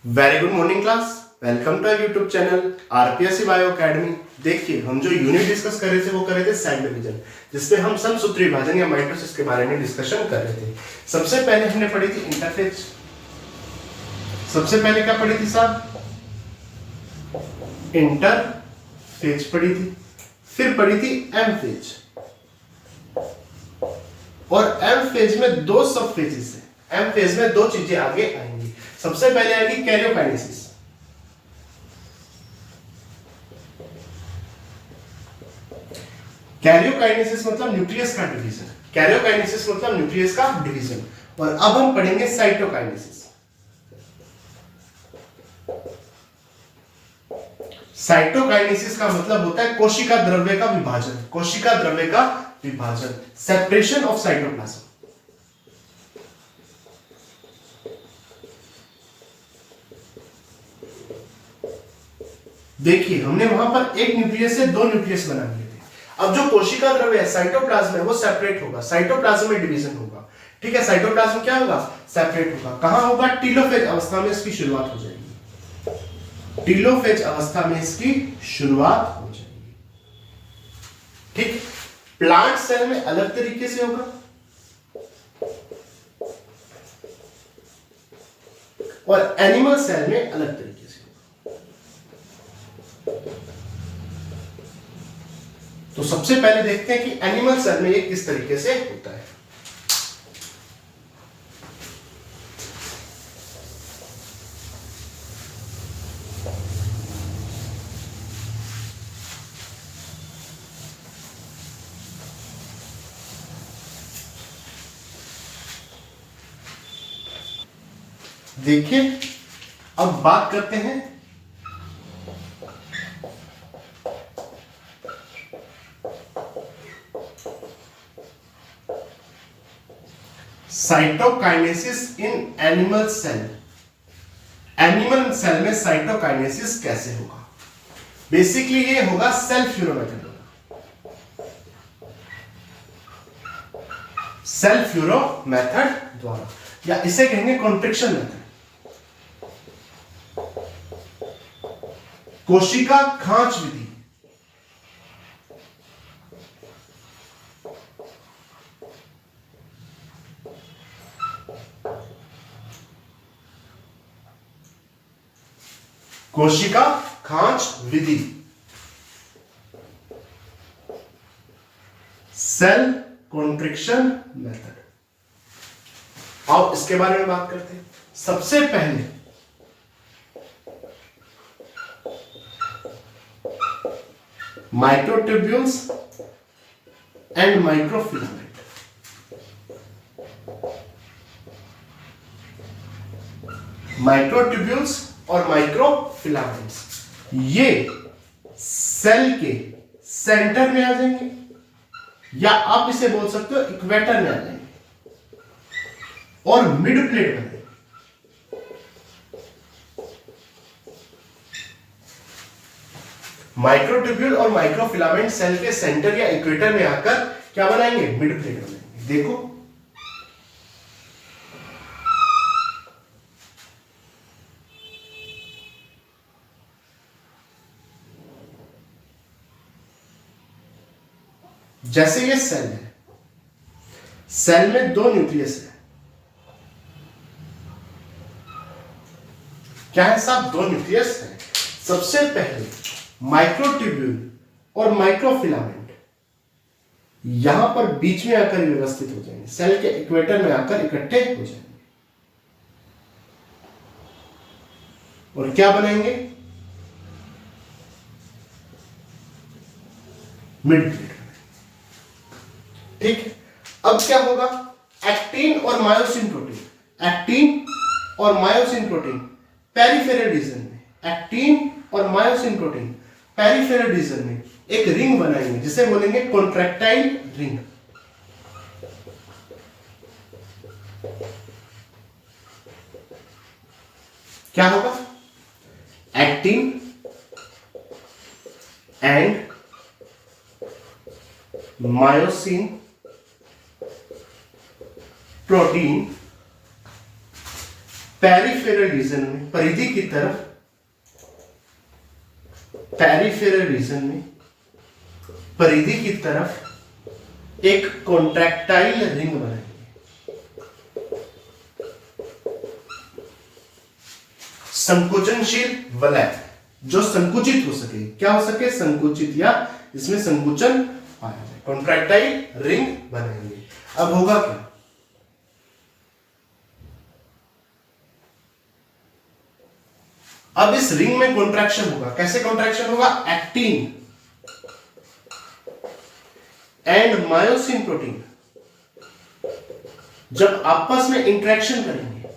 Very good morning class. Welcome to YouTube channel RPSC bio academy. देखिए, हम जो unit discuss कर रहे थे वो कर रहे थे सेल डिवीजन, जिसपे हम समसूत्री विभाजन या माइटोसिस के बारे में डिस्कशन कर रहे थे। सबसे पहले हमने पढ़ी थी इंटरफेज। सबसे पहले क्या पढ़ी थी साहब? इंटरफेज पढ़ी थी। फिर पढ़ी थी एम फेज, और एम फेज में दो सब फेजेस है। एम फेज में दो चीजें आगे आएंगी। सबसे पहले आएगी कैरियोकाइनेसिस। कैरियोकाइनेसिस मतलब न्यूक्लियस का डिवीजन। कैरियोकाइनेसिस मतलब न्यूक्लियस का डिवीजन। और अब हम पढ़ेंगे साइटोकाइनेसिस। साइटोकाइनेसिस का मतलब होता है कोशिका द्रव्य का विभाजन। कोशिका द्रव्य का विभाजन, सेपरेशन ऑफ साइटोप्लाज्म। देखिए, हमने वहां पर एक न्यूक्लियस से दो न्यूक्लियस बना लिए थे। अब जो कोशिका द्रव्य है, साइटोप्लाज्म है, वो सेपरेट होगा। साइटोप्लाज्म में डिवीजन होगा। ठीक है, साइटोप्लाज्म क्या होगा? सेपरेट होगा। कहां होगा? टीलोफेज अवस्था में इसकी शुरुआत हो जाएगी। टीलोफेज अवस्था में इसकी शुरुआत हो जाएगी। ठीक। प्लांट सेल में अलग तरीके से होगा और एनिमल सेल में अलग तरीके से होगा। तो सबसे पहले देखते हैं कि एनिमल सेल में ये किस तरीके से होता है। देखिए, अब बात करते हैं cytokinesis in animal cell. Animal cell में साइटोकाइनेसिस कैसे होगा? बेसिकली ये होगा सेल फ्यूरो मेथड द्वारा। सेल फ्यूरो मेथड द्वारा, या इसे कहेंगे कॉन्ट्रिक्शन मेथड। कोशिका खांच विधि। कोशिका खांच विधि, सेल कॉन्ट्रिक्शन मेथड। आओ इसके बारे में बात करते हैं। सबसे पहले माइक्रोट्यूब्यूल्स एंड माइक्रोफिलामेंट। माइक्रोट्यूब्यूल्स और माइक्रोफिलामेंट्स ये सेल के सेंटर में आ जाएंगे, या आप इसे बोल सकते हो इक्वेटर में आ जाएंगे और मिड प्लेट बनेगी। माइक्रोट्यूब्यूल और माइक्रोफिलामेंट सेल के सेंटर या इक्वेटर में आकर क्या बनाएंगे? मिड प्लेट बनाएंगे। देखो, जैसे ये सेल है, सेल में दो न्यूक्लियस है। क्या है साहब? दो न्यूक्लियस है। सबसे पहले माइक्रोट्यूब्यूल और माइक्रोफिलामेंट यहां पर बीच में आकर व्यवस्थित हो जाएंगे, सेल के इक्वेटर में आकर इकट्ठे हो जाएंगे और क्या बनाएंगे? Mid plate. ठीक है, अब क्या होगा? एक्टिन और मायोसिन प्रोटीन। एक्टिन और मायोसिन प्रोटीन पेरिफेरल रीजन में, एक्टिन और मायोसिन प्रोटीन पेरिफेरल रीजन में एक रिंग बनाएंगे, जिसे बोलेंगे कॉन्ट्रैक्टाइल रिंग। क्या होगा? Actin and myosin protein peripheral region में, परिधि की तरफ, पेरिफेरल रीजन में परिधि की तरफ एक कॉन्ट्रैक्टाइल रिंग बनाएंगे। संकुचनशील वलय जो संकुचित हो सके, क्या हो सके, संकुचित या इसमें संकुचन पाया जाए, कॉन्ट्रैक्टाइल रिंग बनाएंगे। अब होगा क्या, अब इस रिंग में कॉन्ट्रैक्शन होगा। कैसे कॉन्ट्रैक्शन होगा, एक्टिन एंड मायोसिन प्रोटीन जब आपस में इंटरेक्शन करेंगे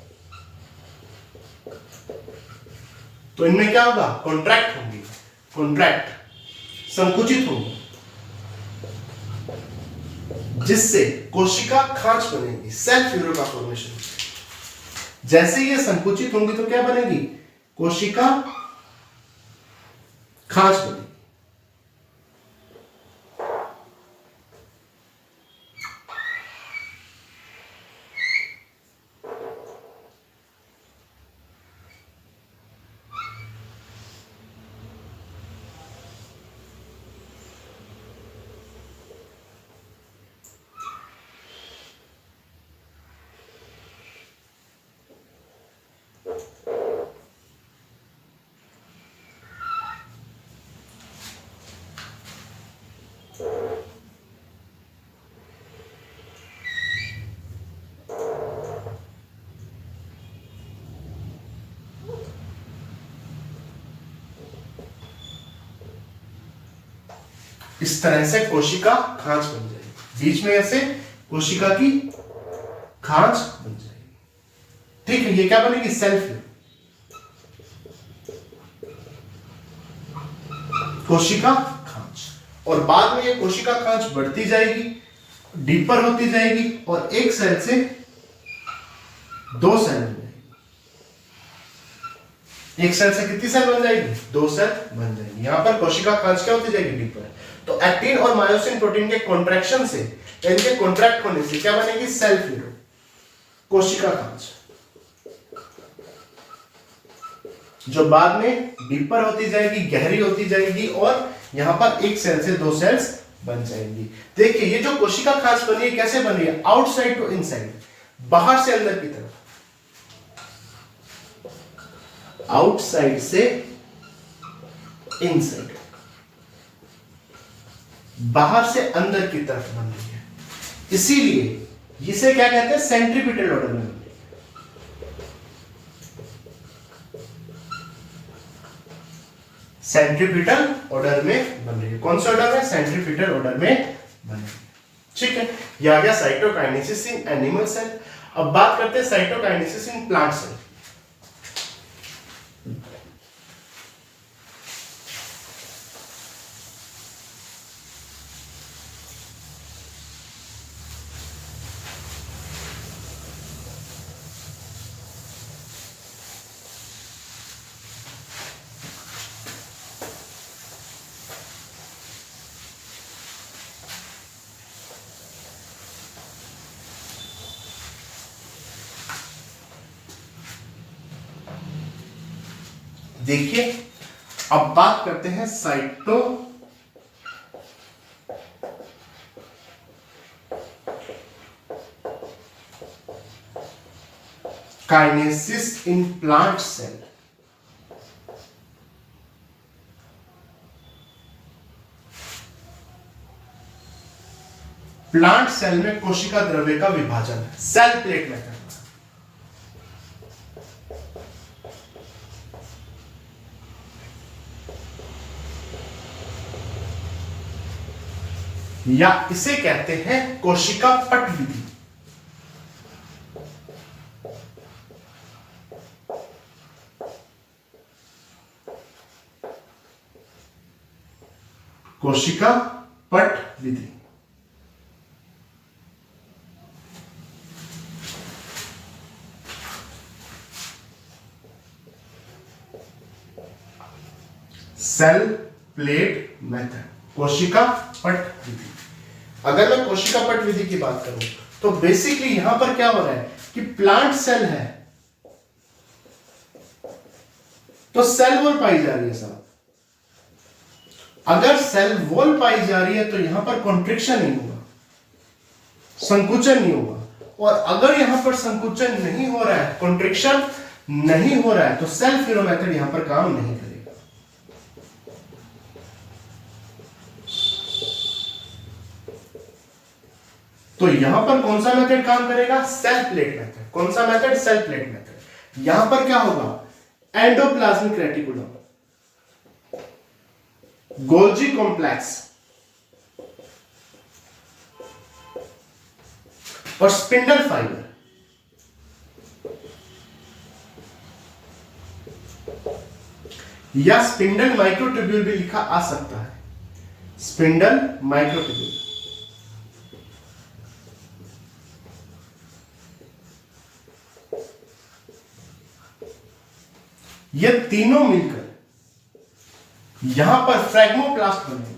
तो इनमें क्या होगा, कॉन्ट्रैक्ट होंगे, कॉन्ट्रैक्ट, संकुचित होंगे, जिससे कोशिका खांच बनेगी, सेल्फ यूरोका फॉर्मेशन। जैसे ये संकुचित होंगी तो क्या बनेगी, कोशिका खांच बनेगी। इस तरह से कोशिका खांच बन जाएगी, बीच में ऐसे कोशिका की खांच बन जाएगी। ठीक है, ये क्या बनेगी, सेल्फ कोशिका खांच। और बाद में ये कोशिका खांच बढ़ती जाएगी, डीपर होती जाएगी और एक सेल से दो सेल बन जाएगी। एक सेल से कितनी सेल बन जाएगी, दो सेल बन जाएगी। यहां पर कोशिका खांच क्या होती जाएगी, डीपर। तो एक्टिन और मायोसिन प्रोटीन के कॉन्ट्रैक्शन से, इनके कॉन्ट्रैक्ट होने से क्या बनेगी, सेल्फ यूरो, कोशिका खांच, जो बाद में डीपर होती जाएगी, गहरी होती जाएगी और यहां पर एक सेल से दो सेल्स बन जाएंगी। देखिए ये जो कोशिका खांच बनी है कैसे बनी है, आउटसाइड टू इनसाइड, बाहर से अंदर की तरफ, आउटसाइड से इनसाइड, बाहर से अंदर की तरफ बन रही है। इसीलिए इसे क्या कहते हैं, सेंट्रीपिटल ऑर्डर में बन रही है। सेंट्रीपिटल ऑर्डर में बन रही है। कौन सा ऑर्डर में, सेंट्रीपिटल ऑर्डर में बन रही है। ठीक है, ये आ गया साइटोकाइनेसिस इन एनिमल सेल। अब बात करते हैं साइटोकाइनेसिस इन प्लांट सेल। देखिए अब बात करते हैं kinesis in plant cell. Plant cell में कोशिका द्रव्य का विभाजन, सेल प्लेट मेथड। या इसे कहते हैं कोशिका पट विधि। कोशिका पट विधि। सेल प्लेट मेथड, कोशिका पट विधि। अगर मैं कोशिका पट विधि की बात करूं तो बेसिकली यहां पर क्या हो रहा है कि प्लांट सेल है, तो सेल वॉल पाई जा रही है साहब। अगर सेल वॉल पाई जा रही है तो यहां पर कॉन्ट्रिक्शन नहीं होगा, संकुचन नहीं होगा। और अगर यहां पर संकुचन नहीं हो रहा है, कॉन्ट्रिक्शन नहीं हो रहा है, तो सेल फ्लो मेथड यहां पर काम नहीं करेगा। तो यहां पर कौन सा मेथड काम करेगा? Cell plate method. कौन सा मेथड? Cell plate method. यहां पर क्या होगा? एंडोप्लाज्मिक रेटिकुलम, गोल्जी कॉम्प्लेक्स और स्पिंडल फाइबर या स्पिंडल माइक्रोट्यूब्यूल भी लिखा आ सकता है, स्पिंडल माइक्रोट्यूब्यूल। ये तीनों मिलकर यहां पर फ्रैग्मोप्लास्ट बनेंगे।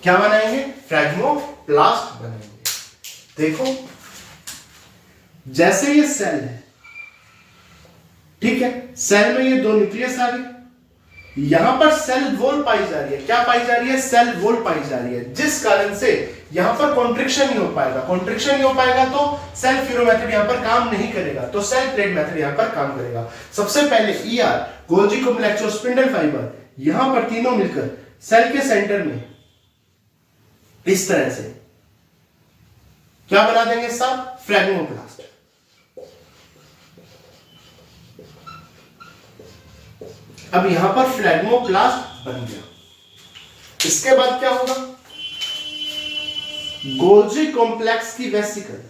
क्या बनाएंगे? फ्रैग्मोप्लास्ट बनेंगे। देखो, जैसे ये सेल है, ठीक है, सेल में ये दो न्यूक्लियस आ गए, यहां पर सेल वॉल पाई जा रही है। क्या पाई जा रही है? सेल वॉल पाई जा रही है, जिस कारण से यहां पर कॉन्ट्रिक्शन नहीं हो पाएगा। कॉन्ट्रिक्शन नहीं हो पाएगा तो सेल फ्लो मेथड यहां पर काम नहीं करेगा, तो सेल प्लेट मेथड यहां पर काम करेगा। सबसे पहले ईआर, गोल्जी कॉम्प्लेक्स और स्पिंडल फाइबर, यहां पर तीनों मिलकर सेल के सेंटर में इस तरह से क्या बना देंगे साहब? फ्रैग्मोप्लास्ट। अब यहां पर फ्लैग्मोप्लास्ट बन गया। इसके बाद क्या होगा? गोल्जी कॉम्प्लेक्स की वेसिकल,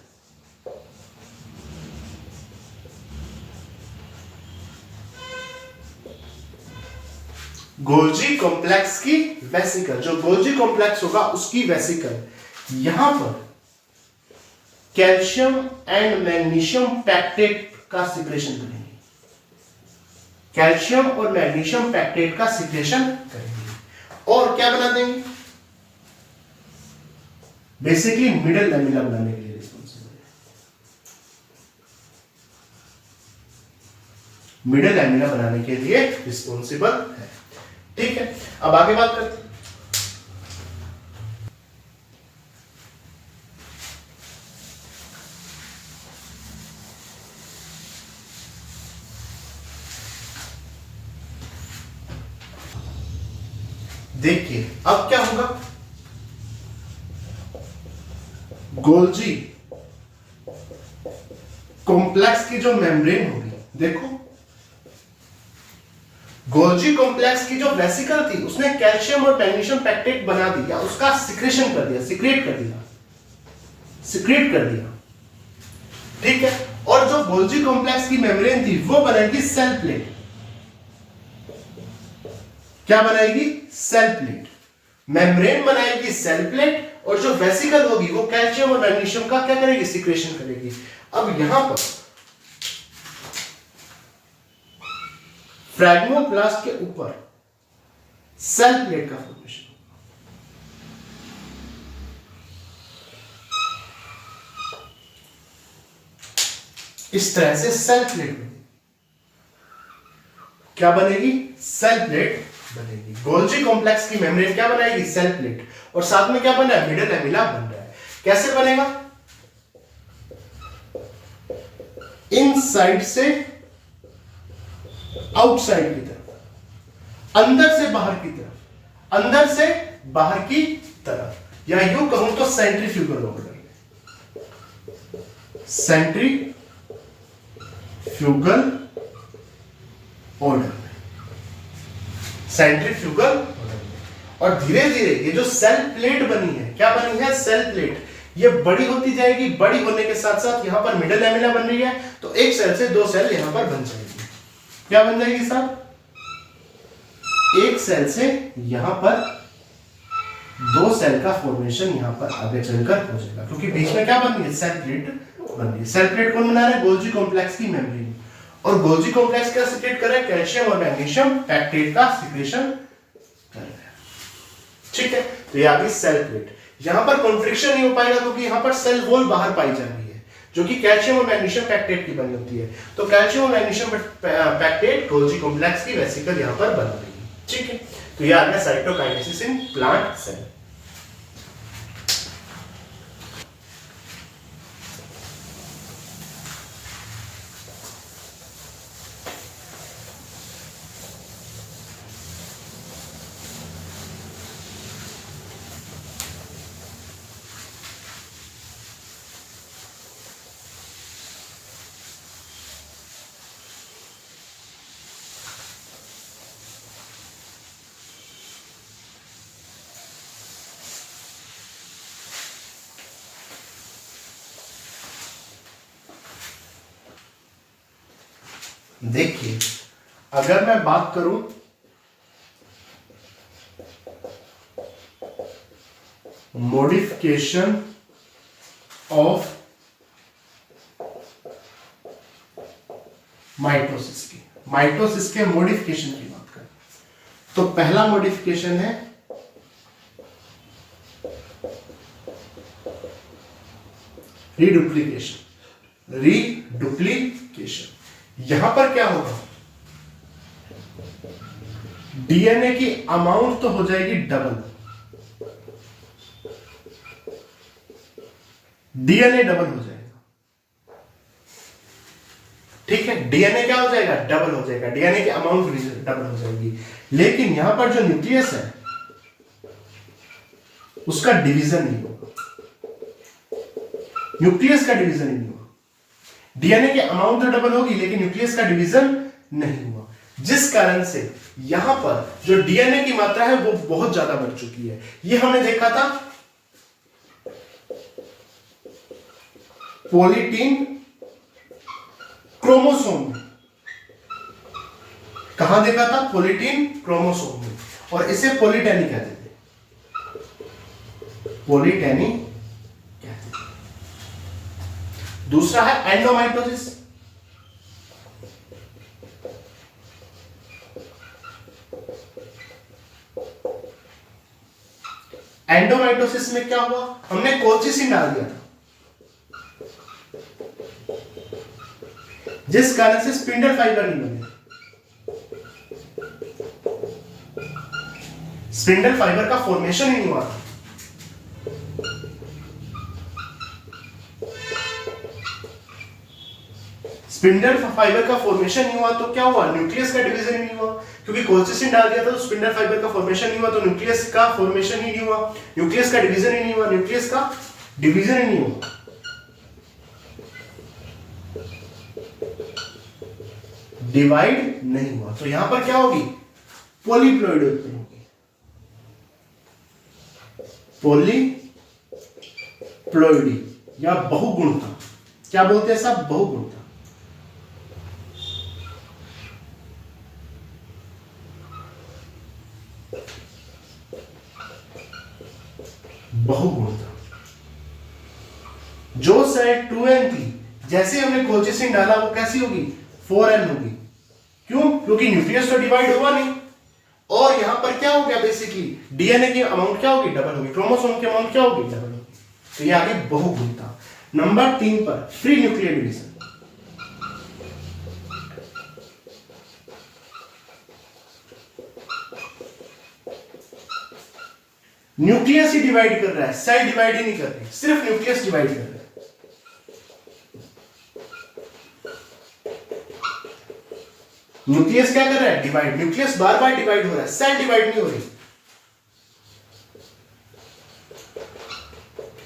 गोल्जी कॉम्प्लेक्स की वेसिकल, जो गोल्जी कॉम्प्लेक्स होगा उसकी वेसिकल, यहां पर कैल्शियम एंड मैग्नीशियम पैक्टेट का सिक्रेशन करेंगे। कैल्शियम और मैग्नीशियम पैक्टेट का सिक्रेशन करेंगे और क्या बना देंगे? बेसिकली मिडल लैमेला बनाने के लिए रिस्पॉन्सिबल है, मिडल लैमेला बनाने के लिए रिस्पॉन्सिबल है। ठीक है, अब आगे बात करते हैं। देखिए अब क्या होगा? गोल्जी कॉम्प्लेक्स की जो मेम्ब्रेन होगी, देखो गोल्जी कॉम्प्लेक्स की जो वेसिकल थी उसने कैल्शियम और मैग्नीशियम पैक्टेट बना दिया, उसका सिक्रेशन कर दिया, सिक्रेट कर दिया। ठीक है, और जो गोल्जी कॉम्प्लेक्स की मेम्ब्रेन थी वो बनाएगी सेल प्लेट। क्या बनाएगी? Cell plate. मेम्ब्रेन बनाएगी सेल प्लेट और जो वेसिकल होगी वो कैल्शियम और मैग्नीशियम का क्या करेगी? सिक्रेशन करेगी। अब यहां पर फ्रैग्मोप्लास्ट के ऊपर सेल प्लेट का फॉर्मेशन, इस तरह से सेल प्लेट बनेगी। क्या बनेगी? सेल प्लेट बनेगी। गोल्जी कॉम्प्लेक्स की मेम्ब्रेन क्या बनाएगी? Cell plate. और साथ में क्या बन रहा है? मिडल लैमेला बन रहा है। कैसे बनेगा? इनसाइड से आउटसाइड की तरफ, अंदर से बाहर की तरफ, अंदर से बाहर की तरफ, या यूं कहूं तो centrifugal order, centrifugal order, centrifugal. और धीरे धीरे ये जो सेल प्लेट बनी है, क्या बनी है? Cell plate. ये बड़ी होती जाएगी, बड़ी होने के साथ साथ यहां पर मिडल लैमेला बन रही है, तो एक सेल से दो सेल यहां पर बन जाएगी। क्या बन जाएगी साहब? एक सेल से यहां पर दो सेल का फॉर्मेशन यहां पर आगे चलकर हो जाएगा, क्योंकि बीच में क्या बन रही है? सेल प्लेट बन रही है। सेल प्लेट कौन बना रहा है? गोल्जी कॉम्प्लेक्स की मेम्ब्रेन। और गोल्जी कॉम्प्लेक्स क्या सिक्रेट कर रहा है? कैल्शियम और मैग्नीशियम पैक्टेट का सिक्रेशन कर रहा है। ठीक है, तो ये आ गई सेल प्लेट। यहां पर कॉन्ट्रिक्शन नहीं हो पाएगा क्योंकि यहां पर सेल वॉल बाहर पाई जा रही है जो कि कैल्शियम और मैग्नीशियम पैक्टेट की बनी होती है। तो कैल्शियम और मैग्नीशियम पैक्टेट गोल्जी कॉम्प्लेक्स की वेसिकल यहां पर बन रही है। ठीक है, तो ये आ गया साइटोकाइनेसिस इन प्लांट सेल। देखिए, अगर मैं बात करूं मॉडिफिकेशन ऑफ माइटोसिस के मॉडिफिकेशन की बात करें तो पहला मॉडिफिकेशन है रीडुप्लीकेशन। यहां पर क्या होगा, डीएनए की अमाउंट तो हो जाएगी डबल, डीएनए डबल हो जाएगा। ठीक है, डीएनए क्या हो जाएगा, डबल हो जाएगा, डीएनए की अमाउंट डबल हो जाएगी। लेकिन यहां पर जो न्यूक्लियस है उसका डिवीजन नहीं होगा, न्यूक्लियस का डिवीजन नहीं होगा। डीएनए की अमाउंट तो डबल होगी लेकिन न्यूक्लियस का डिवीजन नहीं हुआ, जिस कारण से यहां पर जो डीएनए की मात्रा है वो बहुत ज्यादा बढ़ चुकी है। ये हमने देखा था पॉलीटीन क्रोमोसोम में। कहां देखा था, पॉलीटीन क्रोमोसोम में, और इसे पॉलीटेनी कहते थे, पॉलीटेनी कहते थे। दूसरा है एंडोमाइटोसिस। एंडोमाइटोसिस में क्या हुआ, हमने कोल्चिसिन डाल दिया था, जिस कारण से स्पिंडल फाइबर नहीं बने। स्पिंडल फाइबर का फॉर्मेशन ही नहीं हुआ। स्पिंडल फाइबर का फॉर्मेशन नहीं हुआ तो क्या हुआ, न्यूक्लियस का डिवीजन ही नहीं हुआ, क्योंकि कोल्चिसिन डाल दिया था तो स्पिंडल फाइबर का फॉर्मेशन नहीं हुआ, तो न्यूक्लियस का फॉर्मेशन ही नहीं हुआ, न्यूक्लियस का डिवीजन ही नहीं हुआ, न्यूक्लियस का डिवीजन ही नहीं हुआ। डिवाइड नहीं हुआ, तो यहां पर क्या होगी, पॉलीप्लॉइड उत्पन्न होगी, पॉलीप्लॉइडी या बहुगुणता। क्या बोलते हैं सब, बहुगुणता। बहुगुणता। जो सेल 2n थी, जैसे हमने कोल्चिसिन डाला वो कैसी होगी, 4n होगी। क्यों, क्योंकि न्यूक्लियस तो डिवाइड हुआ नहीं, और यहां पर क्या हो गया, बेसिकली डीएनए की अमाउंट क्या होगी, डबल होगी, क्रोमोसोम की अमाउंट क्या होगी, डबल होगी। तो ये आगे बहुगुणता। नंबर 3 पर फ्री न्यूक्लियर डिवीजन। न्यूक्लियस ही डिवाइड कर रहा है, सेल डिवाइड ही नहीं कर रही, सिर्फ न्यूक्लियस डिवाइड कर रहा है। न्यूक्लियस क्या कर रहा है, डिवाइड। न्यूक्लियस बार बार डिवाइड हो रहा है, सेल डिवाइड नहीं हो रही।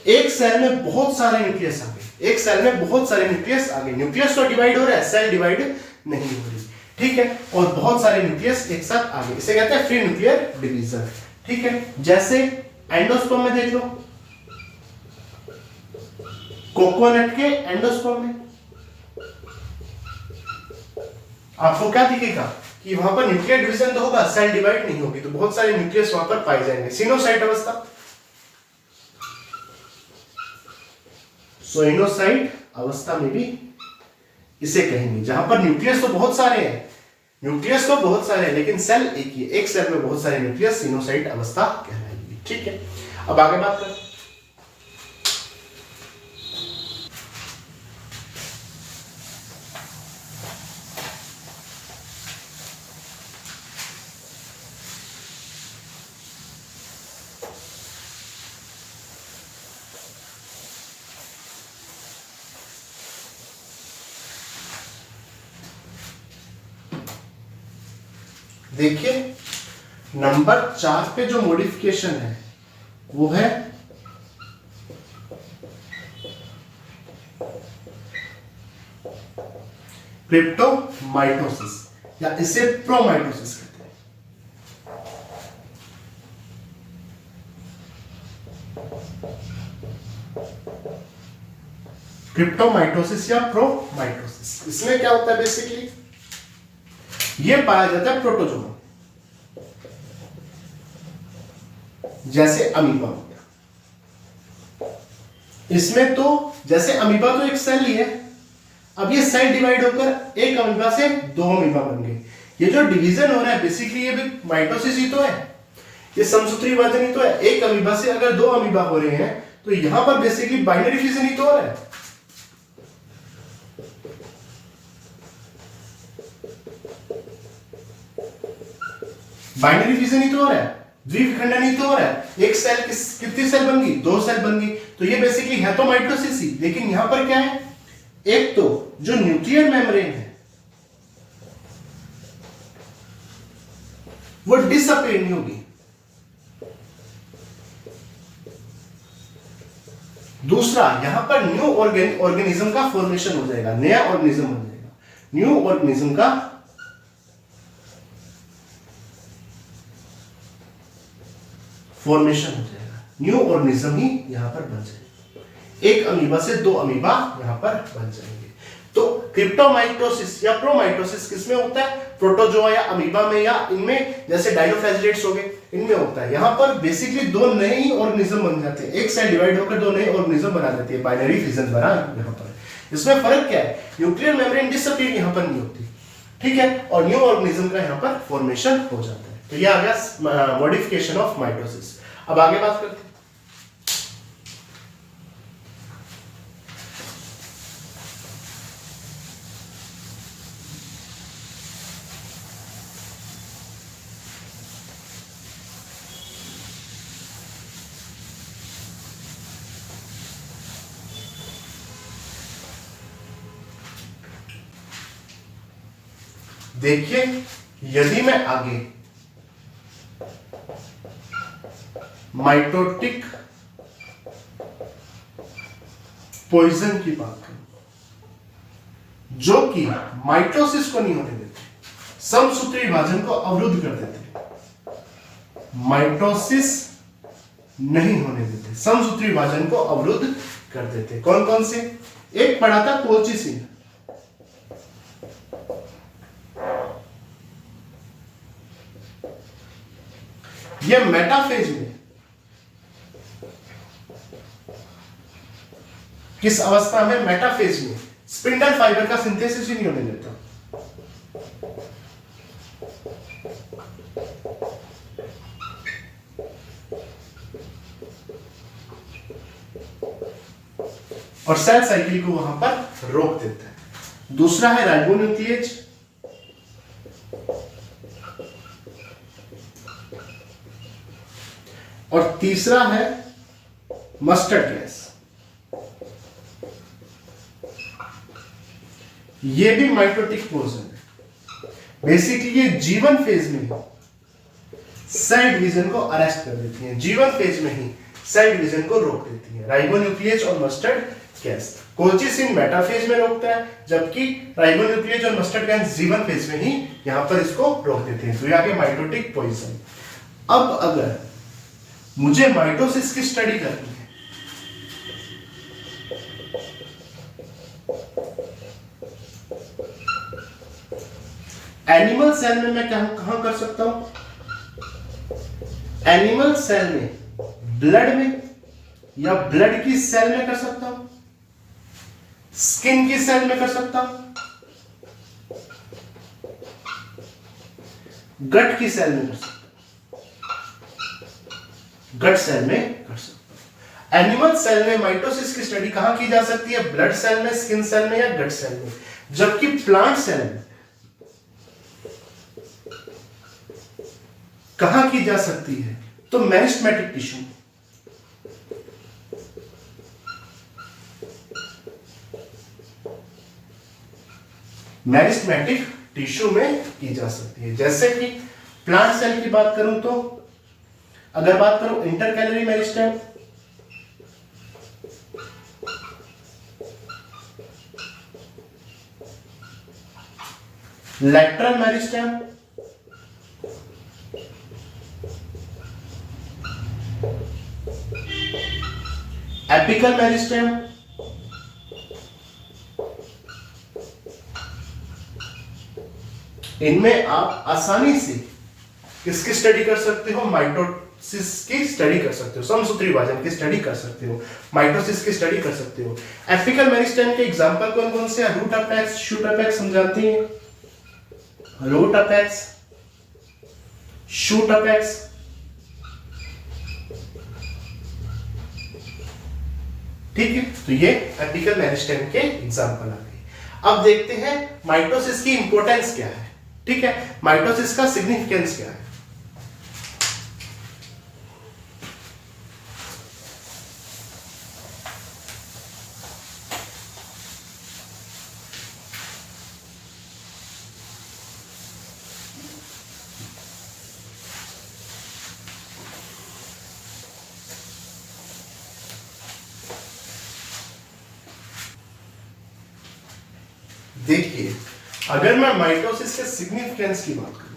एक सेल में बहुत सारे न्यूक्लियस आ गए, एक सेल में बहुत सारे न्यूक्लियस आ गए, न्यूक्लियस तो डिवाइड हो रहा है, सेल डिवाइड नहीं हो रही। ठीक है, और बहुत सारे न्यूक्लियस एक साथ आ गए, इसे कहते हैं फ्री न्यूक्लियर डिवीजन। ठीक है, जैसे एंडोस्पर्म में देख लो, कोकोनट के एंडोस्पर्म में आपको क्या दिखेगा कि वहां पर न्यूक्लियर डिवीजन तो होगा, सेल डिवाइड नहीं होगी, तो बहुत सारे न्यूक्लियस वहां पर पाए जाएंगे। सिनोसाइट अवस्था, सोइनोसाइट अवस्था में भी इसे कहेंगे, जहां पर न्यूक्लियस तो बहुत सारे हैं, न्यूक्लियस तो बहुत सारे हैं लेकिन सेल एक ही है, एक सेल में बहुत सारे न्यूक्लियस, सिनोसाइट अवस्था कहलाएगी। ठीक है, अब आगे बात करें। देखिए नंबर 4 पे जो मॉडिफिकेशन है वो है क्रिप्टोमाइटोसिस या इसे प्रोमाइटोसिस कहते हैं। क्रिप्टोमाइटोसिस या प्रोमाइटोसिस, इसमें क्या होता है बेसिकली, ये पाया जाता है प्रोटोजोआ, जैसे अमीबा हो गया। इसमें तो जैसे अमीबा तो एक सेल ही है, अब ये सेल डिवाइड होकर एक अमीबा से 2 अमीबा बन गए। ये जो डिवीजन हो रहा है बेसिकली ये भी माइटोसिस ही तो है, ये समसूत्री विभाजन ही तो है। एक अमीबा से अगर 2 अमीबा हो रहे हैं तो यहां पर बेसिकली बाइनरी फिजन ही तो हो रहा है। बाइनरी फिजन ही तो हो रहा है, द्विविखंडन ही तो हो रहा है। एक सेल कितनी सेल बन गई, 2 सेल बन गई, तो ये बेसिकली है तो माइटोसिस ही। लेकिन यहां पर क्या है, एक तो जो न्यूक्लियर मेम्ब्रेन है वो डिसअपियर नहीं होगी, दूसरा यहां पर न्यू ऑर्गेनिज्म का फॉर्मेशन हो जाएगा, नया ऑर्गेनिज्म हो जाएगा, न्यू ऑर्गेनिज्म का फॉर्मेशन हो जाएगा, न्यू ऑर्गेनिज्म ही यहां पर बन जाएगा। एक अमीबा से 2 अमीबा यहां पर बन जाएंगे। तो क्रिप्टोमाइटोसिस या प्रोमाइटोसिस किसमें होता है, प्रोटोजोआ या अमीबा में, या इनमें जैसे डायनोफ्लैजिलेट्स हो गए इनमें होता है। यहां पर बेसिकली 2 नए ही ऑर्गेनिज्म बन जाते हैं, एक सेल डिवाइड होकर 2 नए ऑर्गेनिज्म बना देती है, बाइनरी फिजन बना यहां पर। इसमें फर्क क्या है, न्यूक्लियर मेम्ब्रेन डिसअपियर यहां पर नहीं होती, ठीक है, और न्यू ऑर्गेनिज्म का यहां पर फॉर्मेशन हो जाता है। तो ये आ गया मॉडिफिकेशन ऑफ माइटोसिस। अब आगे बात करते हैं। देखिए यदि मैं आगे माइटोटिक पॉइजन की बात करूं जो कि माइटोसिस को नहीं होने देते, समसूत्री विभाजन को अवरुद्ध कर देते, माइटोसिस नहीं होने देते, समसूत्री विभाजन को अवरुद्ध कर देते। कौन कौन से, एक पढ़ा था कोलचिसिन, ये मेटाफेज में किस अवस्था में, मेटाफेज में स्पिंडल फाइबर का सिंथेसिस ही नहीं होने देता। और सेल साइकिल को वहां पर रोक देता है। दूसरा है राइबोन्यूक्लिएज, और तीसरा है मस्टर्ड गैस। ये भी माइटोटिक पॉइजन है। बेसिकली ये जीवन फेज में ही सेल डिवीजन को अरेस्ट कर देती है, जीवन फेज में ही सेल डिवीजन को रोक देती है, राइबोन्यूक्लिएज और मस्टर्ड गैस। कोलचिसिन मेटाफेज में रोकता है, जबकि राइबोन्यूक्लिएज और मस्टर्ड गैस जीवन फेज में ही यहां पर इसको रोक देते हैं। तो ये आ गया माइटोटिक पॉइजन। अब अगर मुझे माइटोसिस की स्टडी करनी है, एनिमल सेल में मैं कहां कर सकता हूं, एनिमल सेल में ब्लड में, या ब्लड की सेल में कर सकता हूं, स्किन की सेल में कर सकता हूं, गट की सेल में कर सकता हूं, गट सेल में कर सकता हूं। एनिमल सेल में माइटोसिस की स्टडी कहां की जा सकती है, ब्लड सेल में, स्किन सेल में या गट सेल में। जबकि प्लांट सेल में कहां की जा सकती है, तो मेरिस्टेमेटिक टिश्यू, मेरिस्टेमेटिक टिश्यू में की जा सकती है। जैसे कि प्लांट सेल की बात करूं तो अगर बात करूं intercalary meristem, lateral meristem, apical meristem, इनमें आप आसानी से किसकी स्टडी कर सकते हो, माइटोसिस की स्टडी कर सकते हो, समसूत्री विभाजन की स्टडी कर सकते हो, माइटोसिस की स्टडी कर सकते हो। एपिकल मेरिस्टेम के एग्जांपल कौन कौन से हैं? रूट अपेक्स, शूट अपेक्स समझाते हैं, रूट अपेक्स, शूट अपेक्स, ठीक है। तो ये एपिकल मेरिस्टेम के एग्जांपल आ गए। अब देखते हैं माइटोसिस की इंपॉर्टेंस क्या है, ठीक है, माइटोसिस का सिग्निफिकेंस क्या है। देखिए, अगर मैं माइटोसिस के सिग्निफिकेंस की बात करूं,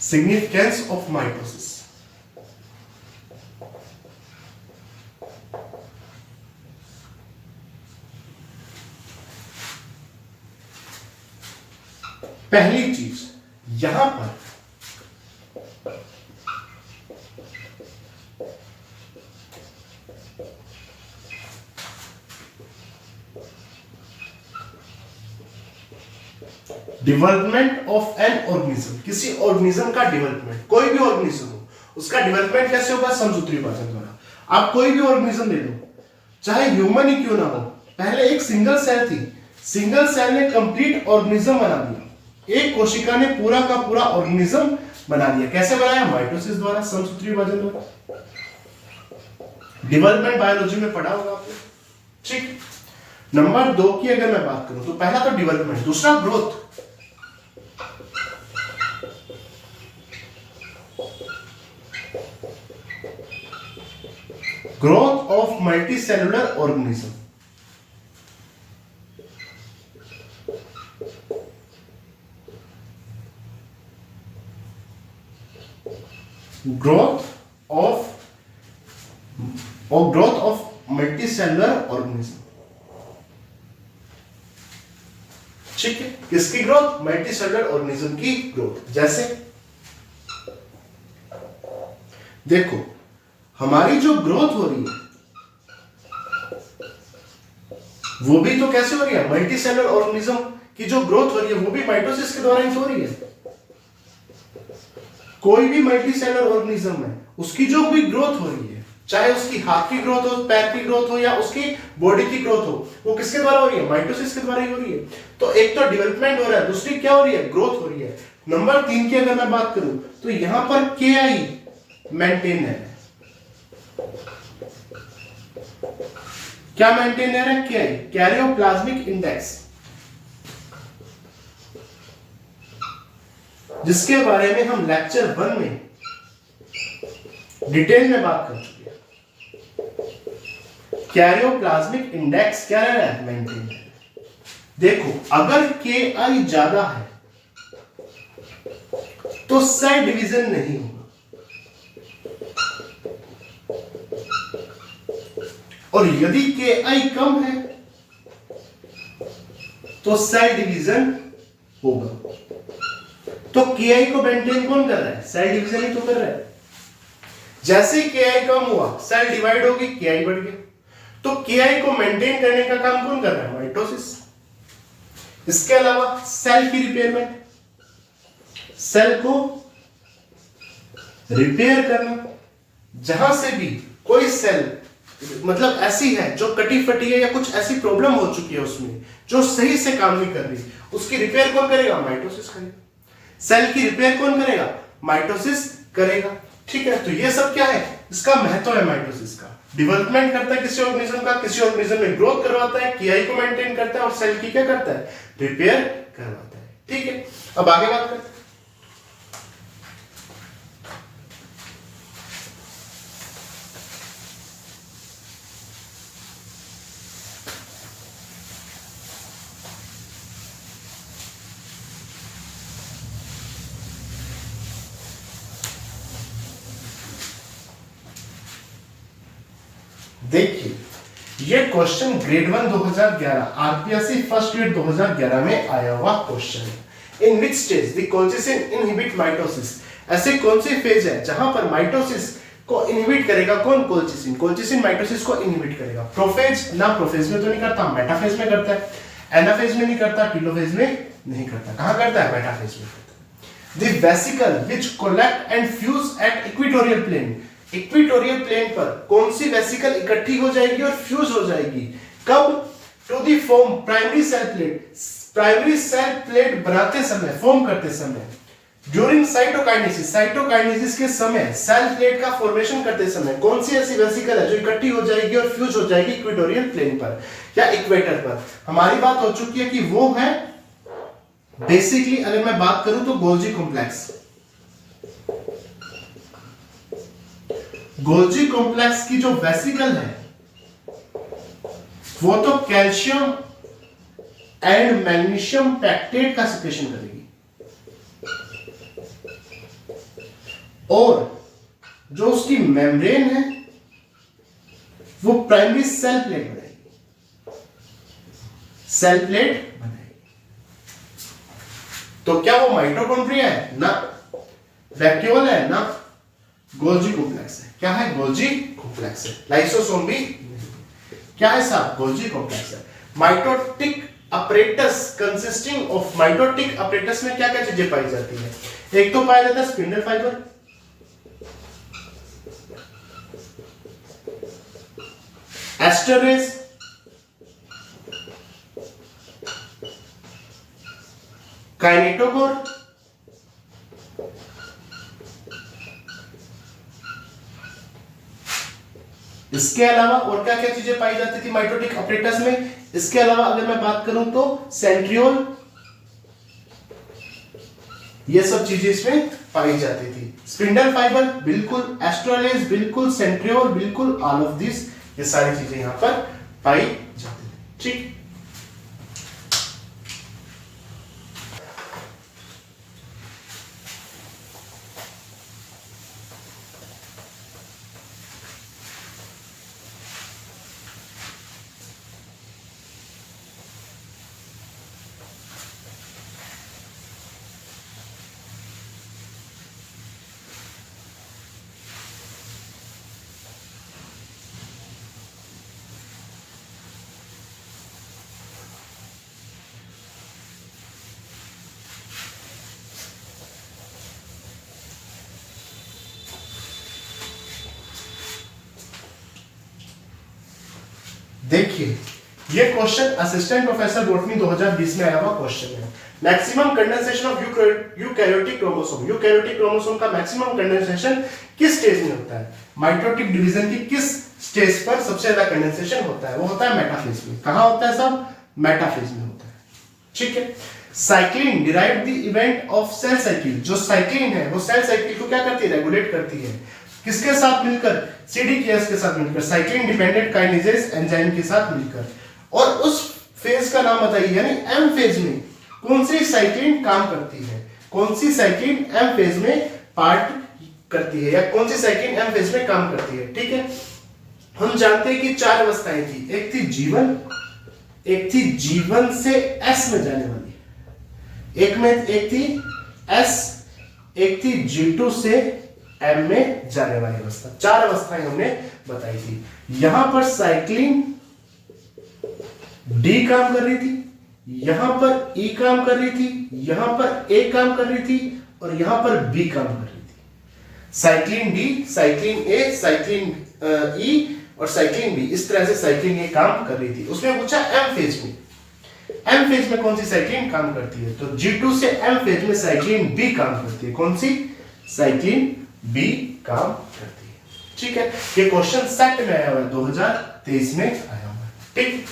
सिग्निफिकेंस ऑफ माइटोसिस, पहली चीज यहां पर डेवलपमेंट ऑफ एन ऑर्गेनिज्म, किसी ऑर्गेनिज्म का डेवलपमेंट, कोई भी ऑर्गेनिज्म हो उसका डेवलपमेंट कैसे होगा? समसूत्री विभाजन द्वारा। आप कोई भी ऑर्गेनिज्म ले लो, चाहे ह्यूमन ही क्यों ना हो, पहले एक सिंगल सेल थी, सिंगल सेल ने कंप्लीट ऑर्गेनिज्म बना दिया, एक कोशिका ने पूरा का पूरा ऑर्गेनिज्म बना दिया। कैसे बनाया? माइटोसिस द्वारा, समसूत्री विभाजन द्वारा। डेवलपमेंट बायोलॉजी में पढ़ा होगा आपने, ठीक। नंबर 2 की अगर मैं बात करूं तो पहला तो डेवलपमेंट, दूसरा growth. Growth of multicellular organism, growth of multicellular organism, ठीक है। किसकी ग्रोथ? मल्टीसेलुलर ऑर्गेनिज्म की ग्रोथ। जैसे देखो, हमारी जो ग्रोथ हो रही है वो भी तो कैसे हो रही है? मल्टीसेलुलर ऑर्गेनिज्म की जो ग्रोथ हो रही है वो भी माइटोसिस के द्वारा ही हो रही है। कोई भी मल्टीसेलुलर ऑर्गेनिज्म है, उसकी जो भी ग्रोथ हो रही है, चाहे उसकी हाथ की ग्रोथ हो, पैर की ग्रोथ हो या उसकी बॉडी की ग्रोथ हो, वो किसके द्वारा हो रही है? माइटोसिस के द्वारा ही हो रही है। तो एक तो डेवलपमेंट हो रहा है, दूसरी क्या हो रही है? ग्रोथ हो रही है। नंबर 3 की अगर मैं बात करूं तो यहां पर KI मेंटेन है। क्या मेंटेन है? KI, कैरियोप्लाज्मिक इंडेक्स, जिसके बारे में हम लेक्चर 1 में डिटेल में बात कर चुके हैं। कैरियोप्लाज्मिक इंडेक्स क्या है? मेंटेन है। देखो, अगर KI ज्यादा है तो सेल डिवीजन नहीं होगा, और यदि KI कम है तो सेल डिवीजन होगा। तो KI को मेंटेन कौन कर रहा है? सेल डिवीजन ही तो कर रहा है। जैसे ही KI कम हुआ, सेल डिवाइड होगी, KI बढ़ गया। तो KI को मेंटेन करने का काम कौन कर रहा है? माइटोसिस। इसके अलावा सेल की रिपेयरमेंट, सेल को रिपेयर करना, जहां से भी कोई सेल मतलब ऐसी है जो कटी फटी है या कुछ ऐसी प्रॉब्लम हो चुकी है उसमें जो सही से काम नहीं कर रही, उसकी रिपेयर कौन करेगा? माइटोसिस करेगा। सेल की रिपेयर कौन करेगा? माइटोसिस करेगा, ठीक है। तो ये सब क्या है? इसका महत्व है माइटोसिस का। डेवलपमेंट करता है किसी ऑर्गेनिज्म का, किसी ऑर्गेनिज्म में ग्रोथ करवाता है, कियाई को मेंटेन करता है और सेल की क्या करता है, रिपेयर करवाता है। ठीक है, अब आगे बात करते हैं। देखिए ये question grade 1 2011 RPSC first grade 2011 में आया हुआ क्वेश्चन है। In which stage the colchicine inhibit mitosis, ऐसे कौन सी फेज है जहां पर माइटोसिस को इनहिबिट करेगा कौन, कोल्चिसिन। कोल्चिसिन माइटोसिस को इनहिबिट करेगा। प्रोफेज ना, प्रोफेज में तो नहीं करता, मेटाफेज में करता है। एनाफेज में नहीं करता, टीलोफेज में नहीं करता, कहां करता है, मेटाफेज में करता है। The vesicle which collect and fuse at equatorial plane, equatorial plane पर कौन सी वेसिकल इकट्ठी हो जाएगी और फ्यूज हो जाएगी, कब, to the form primary cell plate, primary cell plate बनाते समय, फॉर्म करते समय, ड्यूरिंग साइटोकाइनेसिस, साइटोकाइनेसिस के समय सेल प्लेट का फॉर्मेशन करते समय कौन सी ऐसी वेसिकल है जो इकट्ठी हो जाएगी और फ्यूज हो जाएगी इक्वेटोरियल प्लेन पर या इक्वेटर पर। हमारी बात हो चुकी है कि वो है बेसिकली, अगर मैं बात करूं तो गोल्जी कॉम्प्लेक्स। गोल्जी कॉम्प्लेक्स की जो वेसिकल है वो तो कैल्शियम एंड मैग्नीशियम पैक्टेट का सिक्रेशन करेगी और जो उसकी मेम्ब्रेन है वो प्राइमरी सेल प्लेट बनाएगी, सेल प्लेट बनाएगी। तो क्या वो माइटोकॉन्ड्रिया है ना, वैक्यूल है ना, गोल्जी कॉम्प्लेक्स है। क्या है, गोल्जी कॉम्प्लेक्स है। लाइसोसोम भी क्या है साहब, गोल्जी कॉम्प्लेक्स है। Mitotic apparatus consisting of, mitotic apparatus में क्या क्या चीजें पाई जाती है, एक तो पाया जाता है स्पिंडल फाइबर, एस्टरेज, काइनेटोकोर, इसके अलावा और क्या क्या चीजें पाई जाती थी माइटोटिक अपरेटस में। इसके अलावा अगर मैं बात करूं तो सेंट्रियोल, ये सब चीजें इसमें पाई जाती थी। स्पिंडल फाइबर बिल्कुल, एस्ट्रोलेज बिल्कुल, सेंट्रियोल बिल्कुल, ऑल ऑफ दिस, ये सारी चीजें यहां पर पाई जाती थी। ठीक, देखिए ये क्वेश्चन असिस्टेंट प्रोफेसर बॉटनी 2020 में आया हुआ क्वेश्चन है। Maximum condensation of eukaryotic chromosome, eukaryotic chromosome का मैक्सिमम कंडेंसेशन किस स्टेज में होता है, माइटोटिक डिवीजन की किस स्टेज पर सबसे ज्यादा कंडेंसेशन होता है, वो होता है मेटाफेज में। कहां होता है सब, मेटाफेज में होता है। ठीक है, cyclin derive the event of cell cycle, जो साइक्लिन है वो सेल साइकिल को क्या करती है, रेगुलेट करती है, किसके साथ मिलकर, सीडीकेएस के साथ मिलकर, साइक्लिन डिपेंडेंट काइनेजेस एंजाइम के साथ मिलकर। और उस फेज का नाम बताइए, यानी एम फेज में कौन सी साइक्लिन काम करती है, कौन सी साइक्लिन एम फेज में पार्ट करती है या कौन सी साइक्लिन एम फेज में काम करती है। ठीक है, हम जानते हैं कि 4 अवस्थाएं थी, एक थी जीवन, एक थी जीवन से एस में जाने वाली, एक थी एस, एक थी G2 से एम में जाने वाली अवस्था। 4 अवस्थाएं हमने बताई थी। यहां पर साइक्लिन डी काम कर रही थी, यहां पर ई काम कर रही थी, यहां पर ए काम कर रही थी और यहां पर बी काम कर रही थी। साइक्लिन डी, साइक्लिन ए, साइक्लिन ई और साइक्लिन बी, इस तरह से साइक्लिन ए काम कर रही थी। उसमें पूछा एम फेज में, एम फेज में कौन सी साइक्लिन काम करती है, तो G2 से एम फेज में साइक्लिन बी काम करती है। कौन सी, साइक्लिन बी काम करती है। ठीक है, ये क्वेश्चन सेट में आया हुआ है, 2023 में आया हुआ है। ठीक।